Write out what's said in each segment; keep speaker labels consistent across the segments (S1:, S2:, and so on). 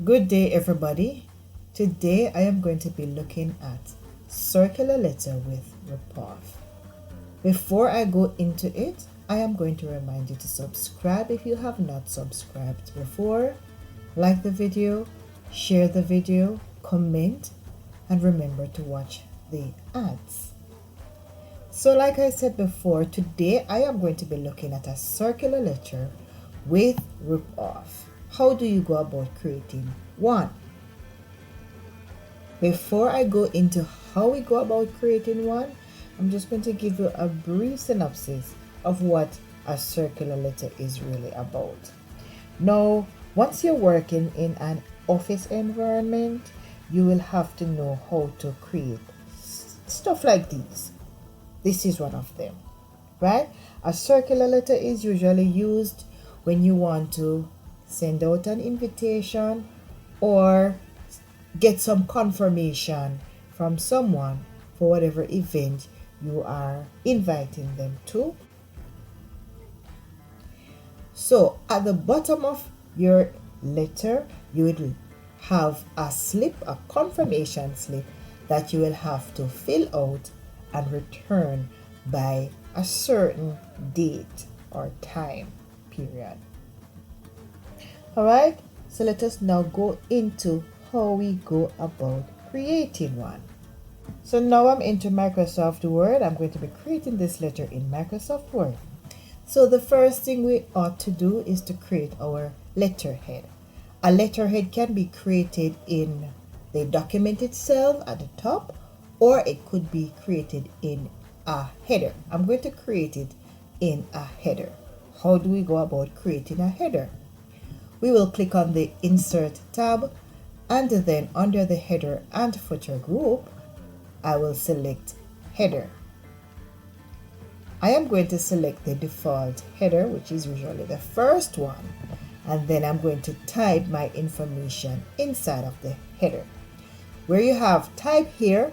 S1: Good day, everybody. Today I am going to be looking at circular letter with ripoff. Before I go into it, I am going to remind you to subscribe if you have not subscribed before. Like the video, share the video, comment, and remember to watch the ads. So like I said before, today I am going to be looking at a circular letter with ripoff. How do you go about creating one? Before I go into how we go about creating one, I'm just going to give you a brief synopsis of what a circular letter is really about. Now, once you're working in an office environment, you will have to know how to create stuff like these. This is one of them, right? A circular letter is usually used when you want to send out an invitation or get some confirmation from someone for whatever event you are inviting them to. So at the bottom of your letter, you will have a slip, a confirmation slip that you will have to fill out and return by a certain date or time period. Alright, so let us now go into how we go about creating one. So now I'm into Microsoft Word. I'm going to be creating this letter in Microsoft Word. So the first thing we ought to do is to create our letterhead. A letterhead can be created in the document itself at the top, or it could be created in a header. I'm going to create it in a header. How do we go about creating a header? We will click on the Insert tab, and then under the header and footer group, I will select header. I am going to select the default header, which is usually the first one, and then I'm going to type my information inside of the header. Where you have type here,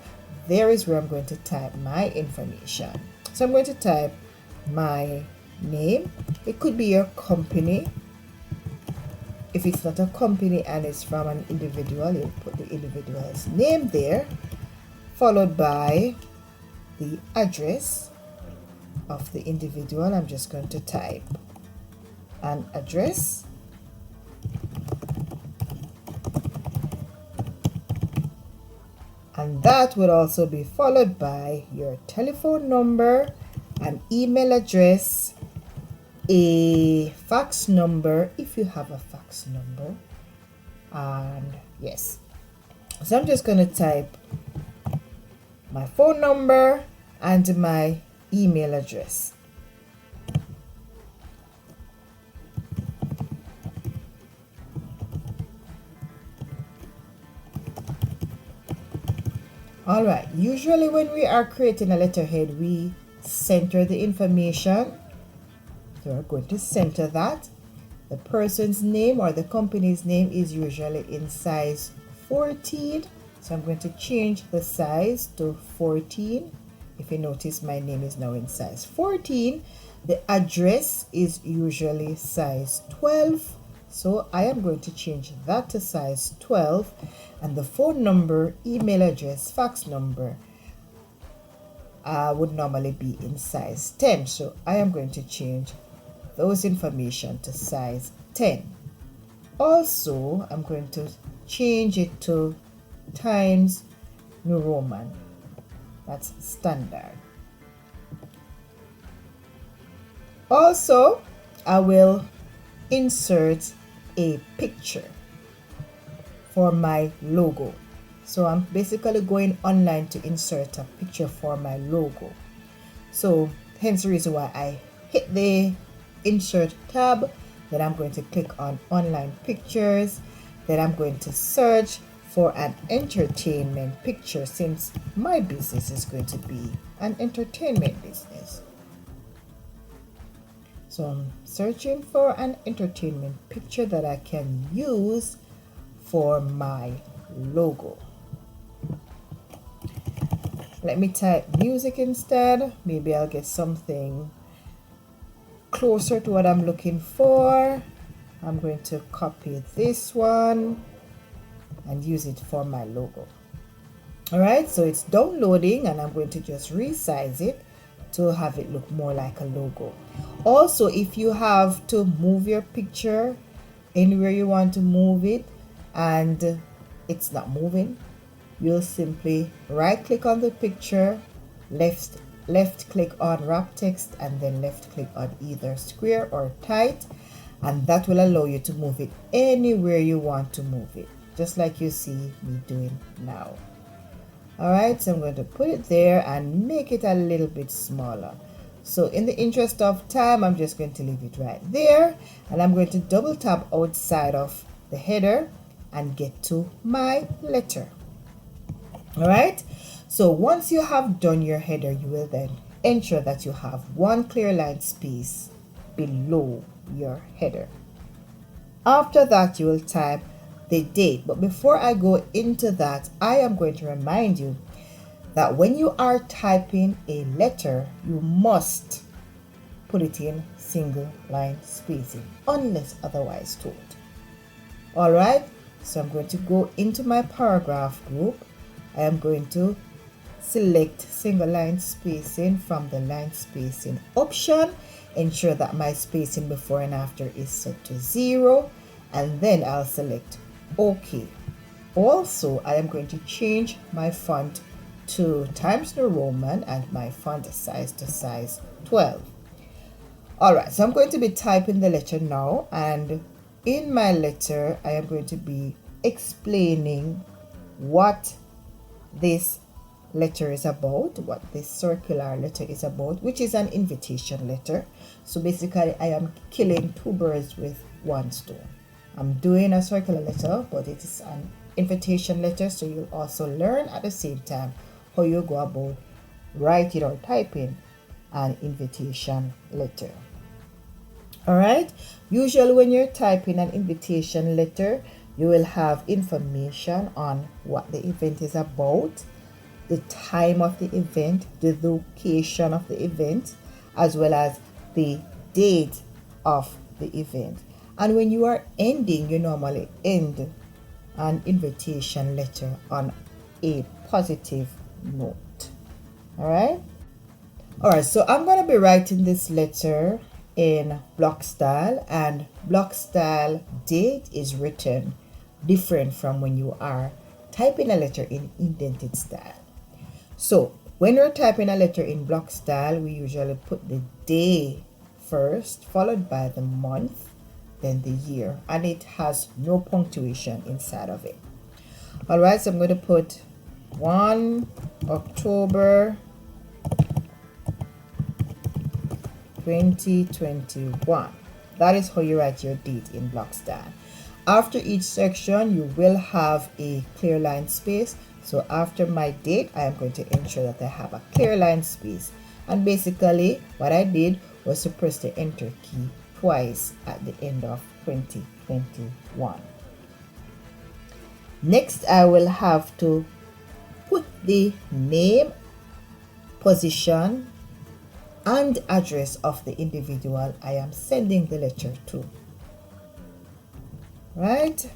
S1: there is where I'm going to type my information. So I'm going to type my name. It could be your company. If it's not a company and it's from an individual, you put the individual's name there, followed by the address of the individual. I'm just going to type an address. And that would also be followed by your telephone number, an email address, a fax number if you have a fax number, and yes, so I'm just going to type my phone number and my email address. Alright, usually when we are creating a letterhead, we center the information. So we're going to center that. The person's name or the company's name is usually in size 14. So I'm going to change the size to 14. If you notice, my name is now in size 14. The address is usually size 12. So I am going to change that to size 12. And the phone number, email address, fax number would normally be in size 10. So I am going to change those information to size 10. Also, I'm going to change it to Times New Roman. That's standard. Also, I will insert a picture for my logo. So I'm basically going online to insert a picture for my logo. So hence the reason why I hit the Insert tab, then I'm going to click on Online Pictures, then I'm going to search for an entertainment picture, since my business is going to be an entertainment business. So I'm searching for an entertainment picture that I can use for my logo. Let me type music instead. Maybe I'll get something closer to what I'm looking for. I'm going to copy this one and use it for my logo. Alright, so it's downloading and I'm going to just resize it to have it look more like a logo. Also, if you have to move your picture anywhere you want to move it and it's not moving, you'll simply right click on the picture, left click on wrap text, and then left click on either square or tight, and that will allow you to move it anywhere you want to move it, just like you see me doing now. Alright, so I'm going to put it there and make it a little bit smaller. So in the interest of time, I'm just going to leave it right there, and I'm going to double tap outside of the header and get to my letter. Alright, so once you have done your header, you will then ensure that you have one clear line space below your header. After that, you will type the date. But before I go into that, I am going to remind you that when you are typing a letter, you must put it in single line spacing unless otherwise told. Alright, so I'm going to go into my paragraph group. I am going to select single line spacing from the line spacing option. Ensure that my spacing before and after is set to 0, and then I'll select OK. Also, I am going to change my font to Times New Roman and my font size to size 12. Alright, so I'm going to be typing the letter now, and in my letter I am going to be explaining what this letter is about, what this circular letter is about, which is an invitation letter. So basically I am killing two birds with one stone. I'm doing a circular letter, but it is an invitation letter, so you'll also learn at the same time how you go about writing or typing an invitation letter. Alright, usually when you're typing an invitation letter, you will have information on what the event is about, the time of the event, the location of the event, as well as the date of the event. And when you are ending, you normally end an invitation letter on a positive note. Alright? Alright, so I'm going to be writing this letter in block style, and block style date is written different from when you are typing a letter in indented style. So when you're typing a letter in block style, we usually put the day first, followed by the month, then the year, and it has no punctuation inside of it. Alright, so I'm going to put 1 October 2021. That is how you write your date in block style. After each section, you will have a clear line space. So after my date, I am going to ensure that I have a clear line space. And basically, what I did was to press the enter key twice at the end of 2021. Next, I will have to put the name, position, and address of the individual I am sending the letter to. Right?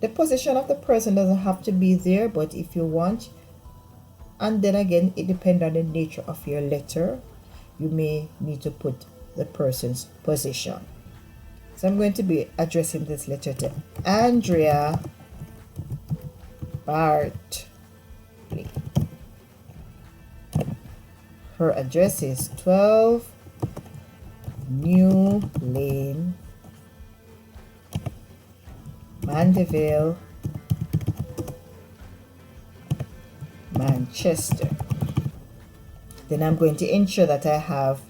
S1: The position of the person doesn't have to be there, but if you want, and then again, it depends on the nature of your letter, you may need to put the person's position. So I'm going to be addressing this letter to Andrea Bartley. Her address is 12 New Lane, Mandeville, Manchester. Then I'm going to ensure that I have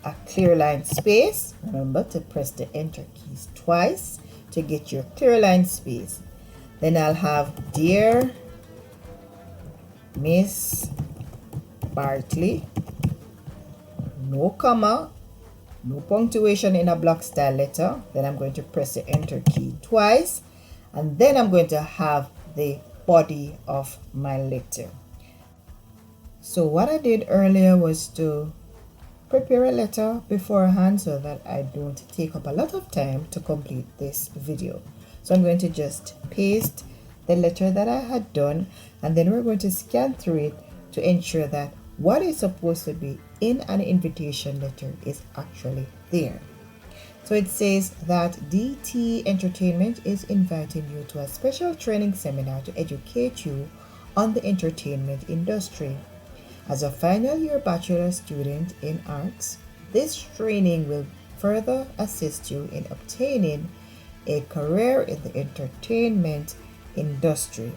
S1: a clear line space. Remember to press the enter keys twice to get your clear line space. Then I'll have Dear Miss Bartley, no comma, no punctuation in a block style letter. Then I'm going to press the enter key twice, and then I'm going to have the body of my letter. So what I did earlier was to prepare a letter beforehand so that I don't take up a lot of time to complete this video. So I'm going to just paste the letter that I had done, and then we're going to scan through it to ensure that what is supposed to be in an invitation letter is actually there. So it says that DT Entertainment is inviting you to a special training seminar to educate you on the entertainment industry. As a final year bachelor student in arts, this training will further assist you in obtaining a career in the entertainment industry.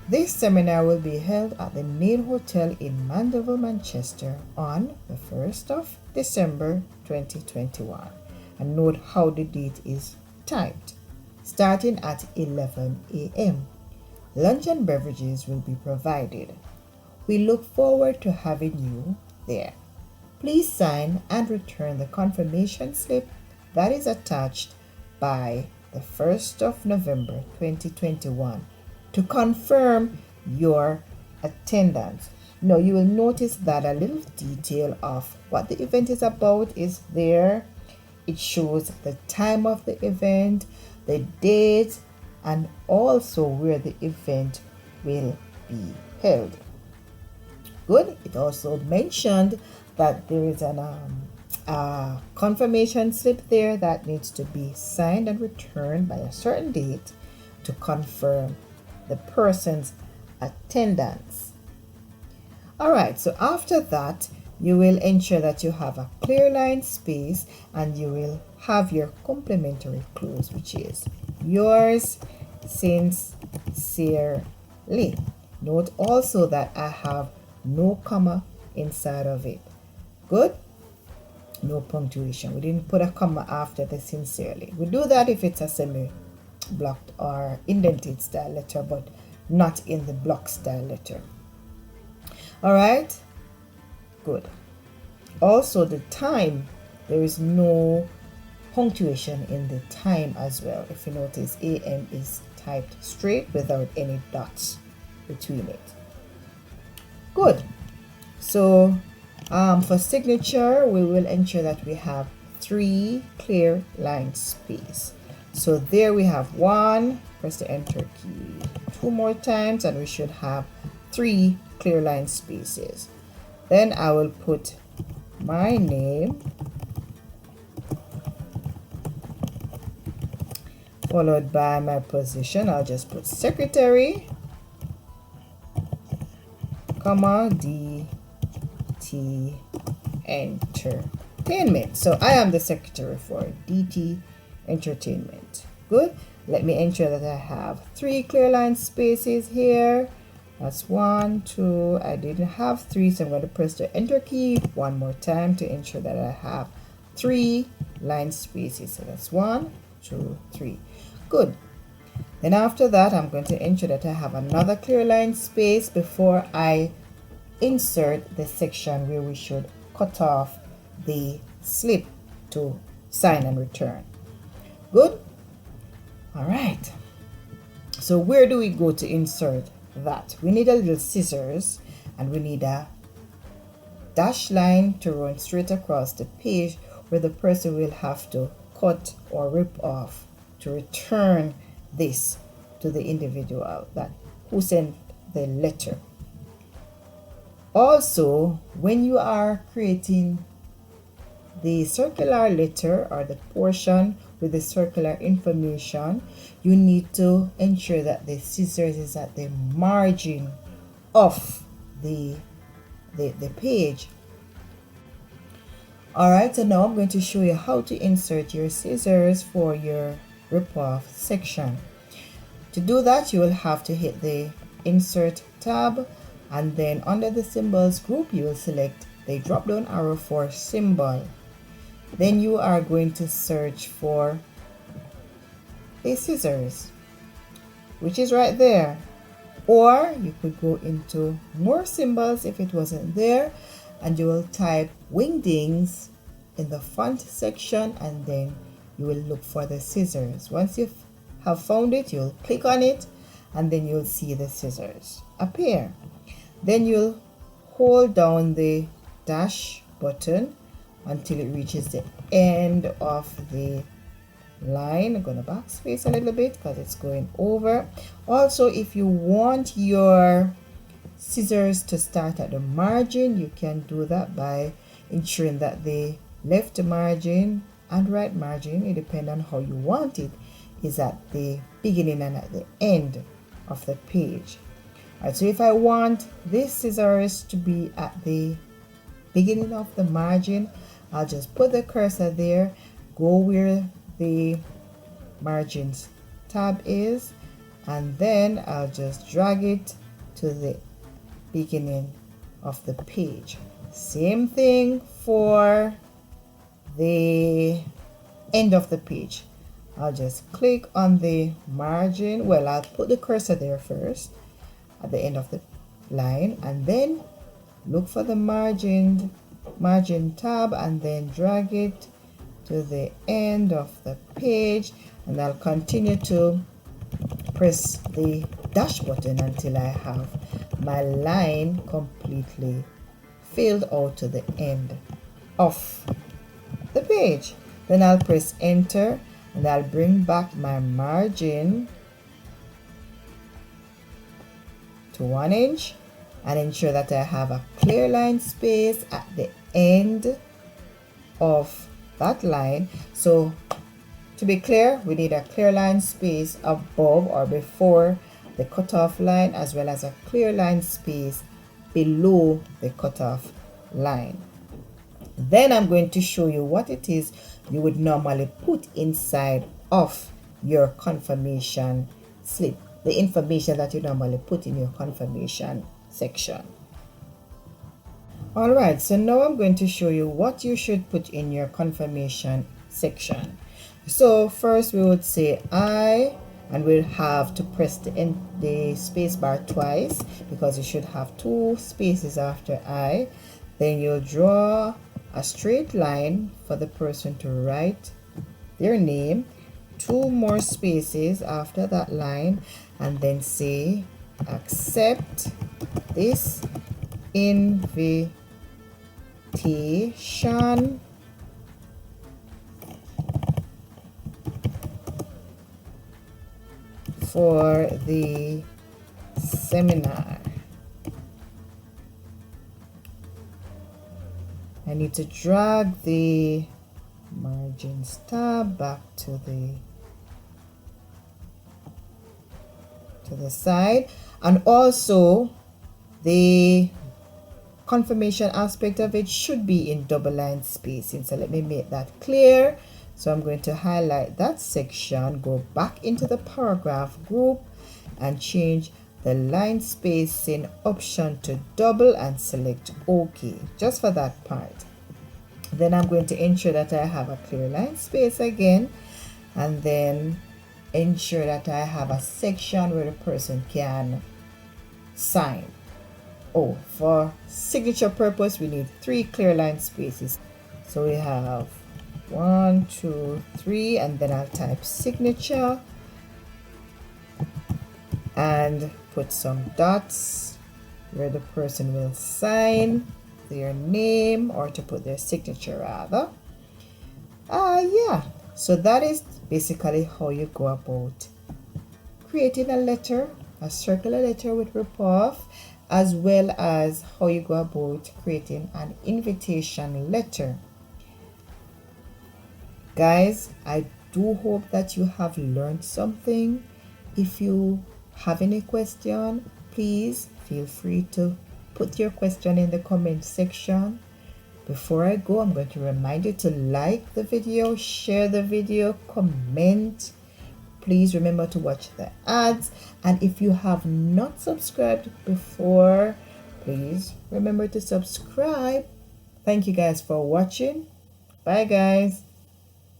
S1: This seminar will be held at the Main Hotel in Mandeville, Manchester on the 1st of December 2021. And note how the date is typed. Starting at 11 a.m. Lunch and beverages will be provided. We look forward to having you there. Please sign and return the confirmation slip that is attached by the 1st of November 2021 to confirm your attendance. Now you will notice that a little detail of what the event is about is there. It shows the time of the event, the date, and also where the event will be held. Good. It also mentioned that there is a confirmation slip there that needs to be signed and returned by a certain date to confirm the person's attendance. All right, so after that, you will ensure that you have a clear line space and you will have your complimentary close, which is yours sincerely. Note also that I have no comma inside of it. Good? No punctuation. We didn't put a comma after the sincerely. We do that if it's a semi-blocked or indented style letter, but not in the block style letter. All right? Good. Also, the time, there is no punctuation in the time as well. If you notice, AM is typed straight without any dots between it. Good. So for signature, we will ensure that we have 3 clear line space. So there we have 1, press the enter key 2 more times, and we should have 3 clear line spaces. Then I will put my name followed by my position. I'll just put secretary, comma, DT Entertainment. So I am the secretary for DT Entertainment. Good. Let me ensure that I have 3 clear line spaces here. That's 1, 2. I didn't have 3, so I'm going to press the enter key 1 more time to ensure that I have 3 line spaces. So that's 1, 2, 3. Good. Then after that, I'm going to ensure that I have another clear line space before I insert the section where we should cut off the slip to sign and return. Good. All right. So where do we go to insert that? We need a little scissors, and we need a dash line to run straight across the page where the person will have to cut or rip off to return this to the individual that who sent the letter. Also, when you are creating the circular letter or the portion with the circular information, you need to ensure that the scissors is at the margin of the page. Alright, so now I'm going to show you how to insert your scissors for your ripoff section. To do that, you will have to hit the insert tab, and then under the symbols group you will select the drop down arrow for symbol. Then you are going to search for the scissors, which is right there, or you could go into more symbols if it wasn't there, and you will type wingdings in the font section, and then you will look for the scissors. Once you have found it, you'll click on it, and then you'll see the scissors appear. Then you'll hold down the dash button until it reaches the end of the line. I'm going to backspace a little bit because it's going over. Also, if you want your scissors to start at the margin, you can do that by ensuring that the left margin and right margin, it depends on how you want it, is at the beginning and at the end of the page. Alright, so if I want this scissors to be at the beginning of the margin, I'll just put the cursor there, go where the margins tab is, and then I'll just drag it to the beginning of the page. Same thing for the end of the page. I'll just click on the margin. Well, I'll put the cursor there first at the end of the line, and then look for the margin tab and then drag it to the end of the page, and I'll continue to press the dash button until I have my line completely filled out to the end of the page. Then I'll press enter and I'll bring back my margin to 1 inch and ensure that I have a clear line space at the end of that line. So to be clear, we need a clear line space above or before the cutoff line, as well as a clear line space below the cutoff line. Then I'm going to show you what it is you would normally put inside of your confirmation slip, the information that you normally put in your confirmation section. Alright, so now I'm going to show you what you should put in your confirmation section. So first we would say I, and we'll have to press the space bar twice because you should have 2 spaces after I. Then you'll draw a straight line for the person to write their name, 2 more spaces after that line, and then say accept this invitation for the seminar. I need to drag the margins tab back to the side, and also the confirmation aspect of it should be in double line spacing. So let me make that clear. So I'm going to highlight that section, go back into the paragraph group and change the line spacing option to double and select OK, just for that part. Then I'm going to ensure that I have a clear line space again, and then ensure that I have a section where the person can sign. Oh, for signature purpose, we need 3 clear line spaces. So we have 1, 2, 3, and then I'll type signature and put some dots where the person will sign their name, or to put their signature rather. Yeah, so that is basically how you go about creating a letter, a circular letter with ripoff, as well as how you go about creating an invitation letter. Guys, I do hope that you have learned something. If you have any question, please feel free to put your question in the comment section. Before I go, I'm going to remind you to like the video, share the video, comment. Please remember to watch the ads, and if you have not subscribed before, please remember to subscribe. Thank you guys for watching. Bye guys.